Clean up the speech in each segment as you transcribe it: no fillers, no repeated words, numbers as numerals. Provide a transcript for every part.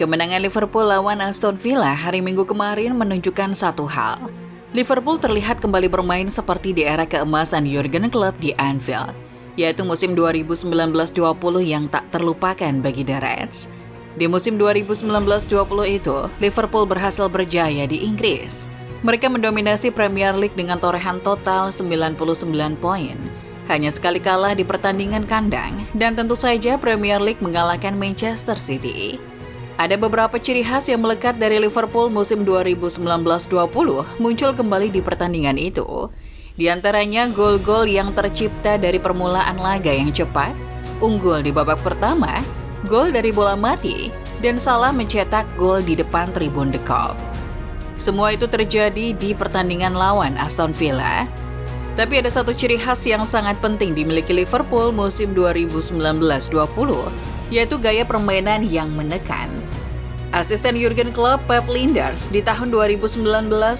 Kemenangan Liverpool lawan Aston Villa hari Minggu kemarin menunjukkan satu hal. Liverpool terlihat kembali bermain seperti di era keemasan Jurgen Klopp di Anfield, yaitu musim 2019-20 yang tak terlupakan bagi The Reds. Di musim 2019-20 itu, Liverpool berhasil berjaya di Inggris. Mereka mendominasi Premier League dengan torehan total 99 poin. Hanya sekali kalah di pertandingan kandang, dan tentu saja Premier League mengalahkan Manchester City. Ada beberapa ciri khas yang melekat dari Liverpool musim 2019-20 muncul kembali di pertandingan itu. Di antaranya gol-gol yang tercipta dari permulaan laga yang cepat, unggul di babak pertama, gol dari bola mati, dan salah mencetak gol di depan tribun The Kop. Semua itu terjadi di pertandingan lawan Aston Villa. Tapi ada satu ciri khas yang sangat penting dimiliki Liverpool musim 2019-20, yaitu gaya permainan yang menekan. Asisten Jurgen Klopp, Pep Lijnders, di tahun 2019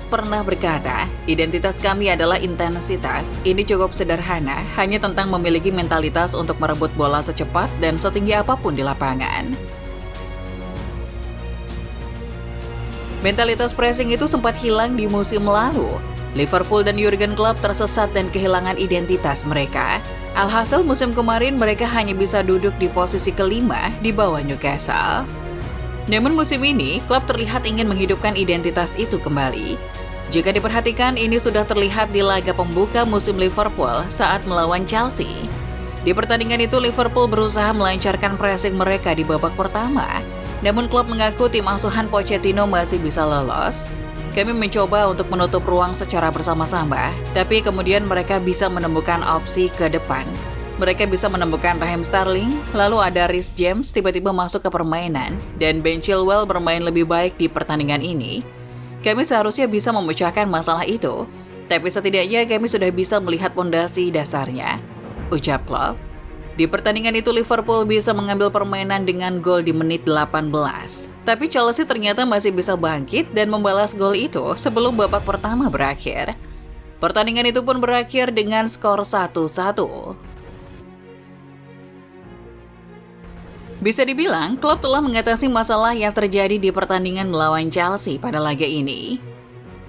pernah berkata, "Identitas kami adalah intensitas. Ini cukup sederhana, hanya tentang memiliki mentalitas untuk merebut bola secepat dan setinggi apapun di lapangan." Mentalitas pressing itu sempat hilang di musim lalu. Liverpool dan Jurgen Klopp tersesat dan kehilangan identitas mereka. Alhasil musim kemarin mereka hanya bisa duduk di posisi kelima di bawah Newcastle. Namun musim ini, klub terlihat ingin menghidupkan identitas itu kembali. Jika diperhatikan, ini sudah terlihat di laga pembuka musim Liverpool saat melawan Chelsea. Di pertandingan itu, Liverpool berusaha melancarkan pressing mereka di babak pertama. Namun klub mengaku tim asuhan Pochettino masih bisa lolos. Kami mencoba untuk menutup ruang secara bersama-sama, tapi kemudian mereka bisa menemukan opsi ke depan. Mereka bisa menemukan Raheem Sterling, lalu ada Reece James tiba-tiba masuk ke permainan, dan Ben Chilwell bermain lebih baik di pertandingan ini. Kami seharusnya bisa memecahkan masalah itu, tapi setidaknya kami sudah bisa melihat pondasi dasarnya, ucap Klopp. Di pertandingan itu Liverpool bisa mengambil permainan dengan gol di menit 18. Tapi Chelsea ternyata masih bisa bangkit dan membalas gol itu sebelum babak pertama berakhir. Pertandingan itu pun berakhir dengan skor 1-1. Bisa dibilang, Klopp telah mengatasi masalah yang terjadi di pertandingan melawan Chelsea pada laga ini.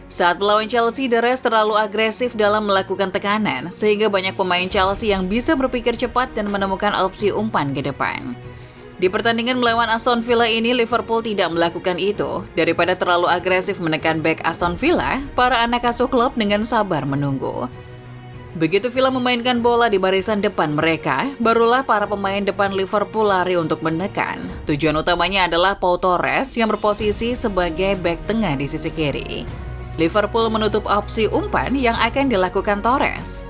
Saat melawan Chelsea, The Reds terlalu agresif dalam melakukan tekanan, sehingga banyak pemain Chelsea yang bisa berpikir cepat dan menemukan opsi umpan ke depan. Di pertandingan melawan Aston Villa ini, Liverpool tidak melakukan itu. Daripada terlalu agresif menekan bek Aston Villa, para anak asuh Klopp dengan sabar menunggu. Begitu Villa memainkan bola di barisan depan mereka, barulah para pemain depan Liverpool lari untuk menekan. Tujuan utamanya adalah Pau Torres yang berposisi sebagai bek tengah di sisi kiri. Liverpool menutup opsi umpan yang akan dilakukan Torres.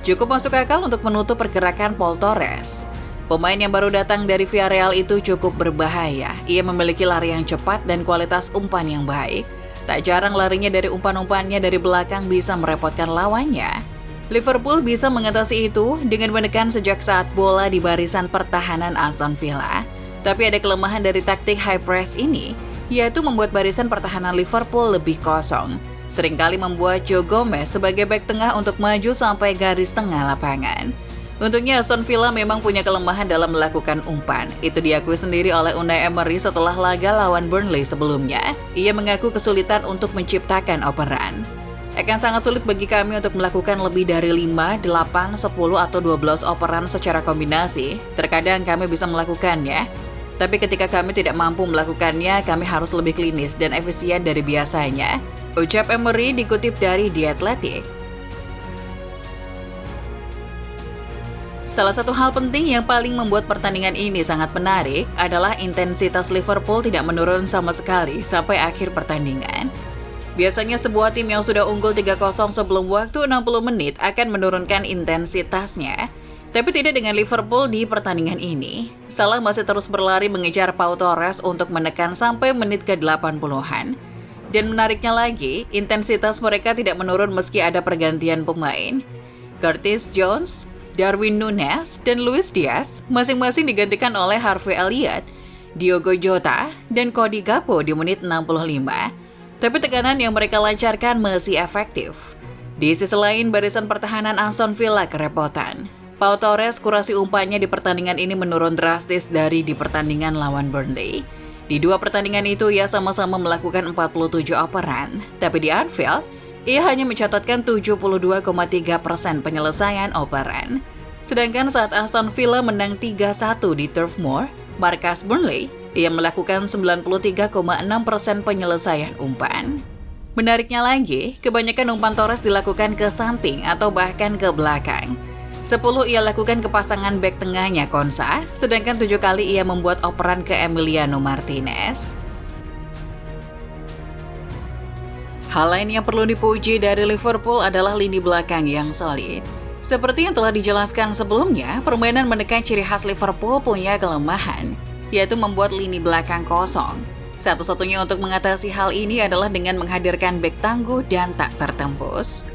Cukup masuk akal untuk menutup pergerakan Paul Torres. Pemain yang baru datang dari Villarreal itu cukup berbahaya. Ia memiliki lari yang cepat dan kualitas umpan yang baik. Tak jarang larinya dari umpan-umpannya dari belakang bisa merepotkan lawannya. Liverpool bisa mengatasi itu dengan menekan sejak saat bola di barisan pertahanan Aston Villa. Tapi ada kelemahan dari taktik high press ini, yaitu membuat barisan pertahanan Liverpool lebih kosong. Seringkali membuat Joe Gomez sebagai bek tengah untuk maju sampai garis tengah lapangan. Untungnya Aston Villa memang punya kelemahan dalam melakukan umpan. Itu diakui sendiri oleh Unai Emery setelah laga lawan Burnley sebelumnya. Ia mengaku kesulitan untuk menciptakan operan. Akan sangat sulit bagi kami untuk melakukan lebih dari 5, 8, 10, atau 12 operan secara kombinasi. Terkadang kami bisa melakukannya, tapi ketika kami tidak mampu melakukannya, kami harus lebih klinis dan efisien dari biasanya, ucap Emery dikutip dari The Athletic. Salah satu hal penting yang paling membuat pertandingan ini sangat menarik adalah intensitas Liverpool tidak menurun sama sekali sampai akhir pertandingan. Biasanya sebuah tim yang sudah unggul 3-0 sebelum waktu 60 menit akan menurunkan intensitasnya. Tapi tidak dengan Liverpool di pertandingan ini. Salah masih terus berlari mengejar Pau Torres untuk menekan sampai menit ke-80-an. Dan menariknya lagi, intensitas mereka tidak menurun meski ada pergantian pemain. Curtis Jones, Darwin Núñez, dan Luis Diaz masing-masing digantikan oleh Harvey Elliott, Diogo Jota, dan Cody Gakpo di menit 65. Tapi tekanan yang mereka lancarkan masih efektif. Di sisi lain, barisan pertahanan Aston Villa kerepotan. Pau Torres kurasi umpannya di pertandingan ini menurun drastis dari di pertandingan lawan Burnley. Di dua pertandingan itu, ia sama-sama melakukan 47 operan, tapi di Anfield, ia hanya mencatatkan 72,3% penyelesaian operan. Sedangkan saat Aston Villa menang 3-1 di Turf Moor, markas Burnley, ia melakukan 93,6% penyelesaian umpan. Menariknya lagi, kebanyakan umpan Torres dilakukan ke samping atau bahkan ke belakang. 10 ia lakukan ke pasangan bek tengahnya Konsa, sedangkan 7 kali ia membuat operan ke Emiliano Martinez. Hal lain yang perlu dipuji dari Liverpool adalah lini belakang yang solid. Seperti yang telah dijelaskan sebelumnya, permainan menekan ciri khas Liverpool punya kelemahan, yaitu membuat lini belakang kosong. Satu-satunya untuk mengatasi hal ini adalah dengan menghadirkan bek tangguh dan tak tertembus.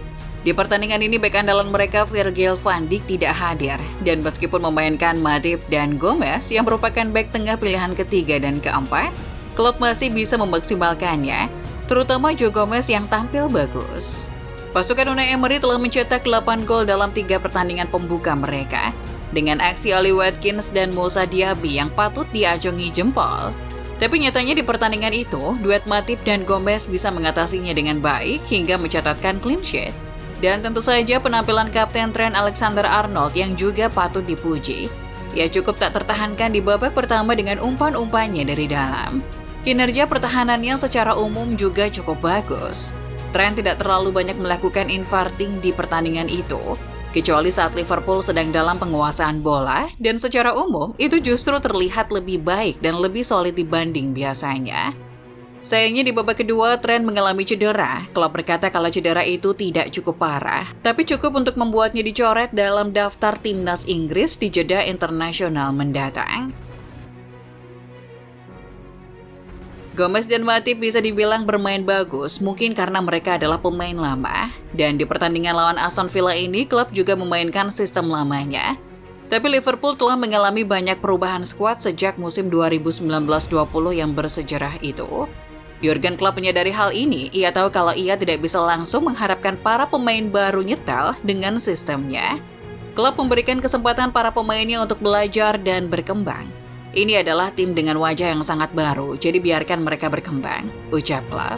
Di pertandingan ini, bek andalan mereka Virgil van Dijk tidak hadir, dan meskipun memainkan Matip dan Gomez yang merupakan bek tengah pilihan ketiga dan keempat, klub masih bisa memaksimalkannya, terutama Joe Gomez yang tampil bagus. Pasukan Unai Emery telah mencetak 8 gol dalam 3 pertandingan pembuka mereka, dengan aksi Oli Watkins dan Moussa Diaby yang patut diacungi jempol. Tapi nyatanya di pertandingan itu, duet Matip dan Gomez bisa mengatasinya dengan baik hingga mencatatkan clean sheet. Dan tentu saja penampilan Kapten Trent Alexander-Arnold yang juga patut dipuji. Ia cukup tak tertahankan di babak pertama dengan umpan-umpannya dari dalam. Kinerja pertahanannya secara umum juga cukup bagus. Trent tidak terlalu banyak melakukan infarting di pertandingan itu, kecuali saat Liverpool sedang dalam penguasaan bola, dan secara umum itu justru terlihat lebih baik dan lebih solid dibanding biasanya. Sayangnya di babak kedua, Trent mengalami cedera. Klopp berkata kalau cedera itu tidak cukup parah, tapi cukup untuk membuatnya dicoret dalam daftar timnas Inggris di jeda internasional mendatang. Gomez dan Matip bisa dibilang bermain bagus, mungkin karena mereka adalah pemain lama. Dan di pertandingan lawan Aston Villa ini, klub juga memainkan sistem lamanya. Tapi Liverpool telah mengalami banyak perubahan skuad sejak musim 2019-20 yang bersejarah itu. Jurgen Klopp menyadari hal ini, ia tahu kalau ia tidak bisa langsung mengharapkan para pemain baru nyetel dengan sistemnya. Klopp memberikan kesempatan para pemainnya untuk belajar dan berkembang. Ini adalah tim dengan wajah yang sangat baru, jadi biarkan mereka berkembang, ucap Klopp.